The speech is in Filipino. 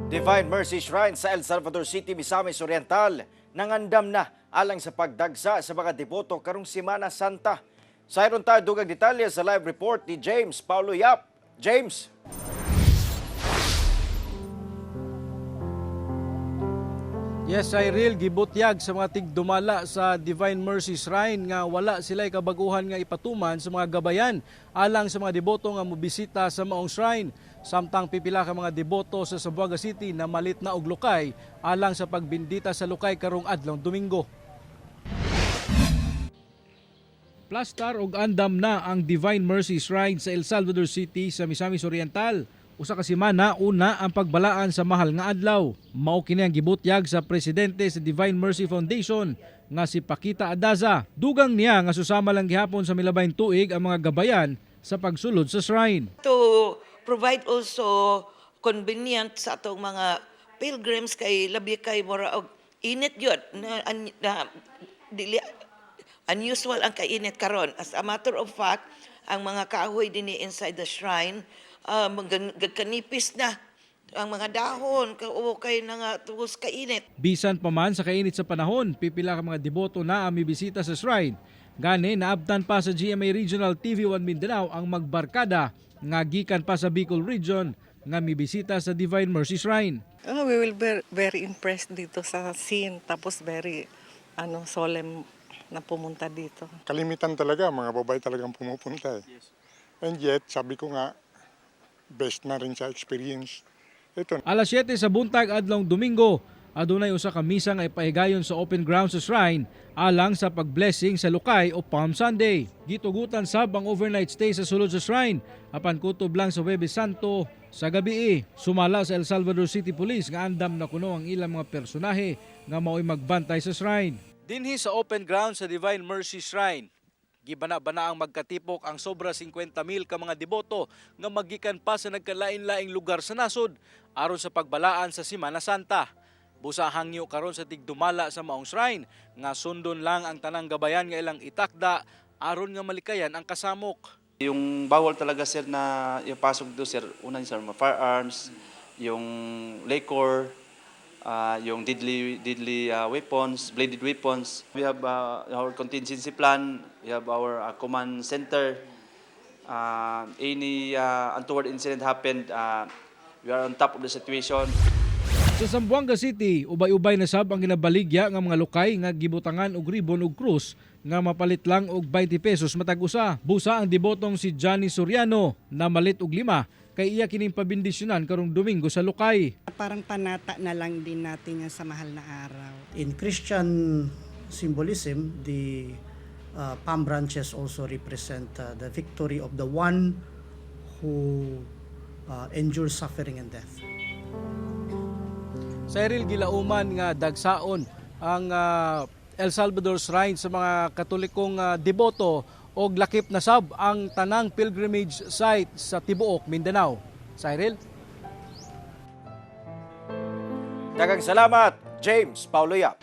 Divine Mercy Shrine sa El Salvador City, Misamis Oriental nangandam na alang sa pagdagsa sa mga deboto karong Semana Santa. Sayron tayo dugang detalye sa live report ni James Paulo Yap. James. Yes, Cyril, gibutyag sa mga tigdumala sa Divine Mercy Shrine nga wala sila kabaguhan nga ipatuman sa mga gabayan alang sa mga deboto nga mobisita sa maong shrine. Samtang pipila ka mga deboto sa Zamboanga City na malit na og lukay alang sa pagbindita sa lukay karong adlong Domingo. Plastar og andam na ang Divine Mercy Shrine sa El Salvador City sa Misamis Oriental. Usa ka semana una ang pagbalaan sa mahal nga adlaw. Mao kini ang gibutyag sa presidente sa Divine Mercy Foundation nga si Paquita Adaza. Dugang niya nga susama lang gihapon sa milabayng tuig ang mga gabayan sa pagsulod sa shrine. To provide also convenient sa atong mga pilgrims kay labi kay mura og init gyud na dili unusual ang kainit karon. As a matter of fact, ang mga kahoy dinhi inside the shrine kanipis na ang mga dahon kay na nga tugos kainit. Bisan pa man sa kainit sa panahon, pipila ka mga deboto na bisita sa shrine. Gani naabtan pa sa GMA Regional TV1 Mindanao ang magbarkada nga gikan pa sa Bicol Region nga mibisita sa Divine Mercy Shrine. We will be very impressed dito sa scene, tapos very solemn na pumunta dito. Kalimitan talaga, mga babae talagang pumupunta. Yes. And yet, sabi ko nga, best na rin sa experience. Ito. Alas 7 sa buntag adlong Domingo, adunay usa ka misa nga ipahigayon sa open ground sa shrine alang sa pagblessing sa Lukay o Palm Sunday. Gitugutan sab ang overnight stay sa sulod sa shrine apan kutob lang sa Huwebes Santo sa gabi. Sumala sa El Salvador City Police nga andam na kuno ang ilang mga personahe nga mao'y magbantay sa shrine. Dinhi sa open ground sa Divine Mercy Shrine, gibana-bana ang magkatipok ang sobra 50,000 ka mga deboto nga magikan pa sa nagkalain-laing lugar sa nasod aron sa pagbalaan sa Semana Santa. Busa hangyo karon sa tigdumala sa maong shrine nga sundon lang ang tanang gabayan nga ilang itakda aron nga malikayan ang kasamok. Yung bawal talaga sir na ipasok do sir, una sir, firearms, yung liquor, yung deadly weapons, bladed weapons. We have our contingency plan, we have our command center. Any untoward incident happened, we are on top of the situation. Sa Zamboanga City, ubay-ubay na sab ang ginabaligya nga mga lukay nga gibutangan og ribon ug krus nga mapalit lang og 20 pesos matag usa. Busa ang debotong si Johnny Soriano na malit og 5 kay iya kining pabindisyonan karong Domingo sa lukay. Parang panata na lang din natin yan sa mahal na araw. In Christian symbolism, the palm branches also represent the victory of the one who endures suffering and death. Cyril, gilauman nga dagsaon ang El Salvador Shrine sa mga katolikong deboto og lakip na sab ang tanang pilgrimage site sa tibuok Mindanao. Cyril? Daghang salamat, James Paulo Yap.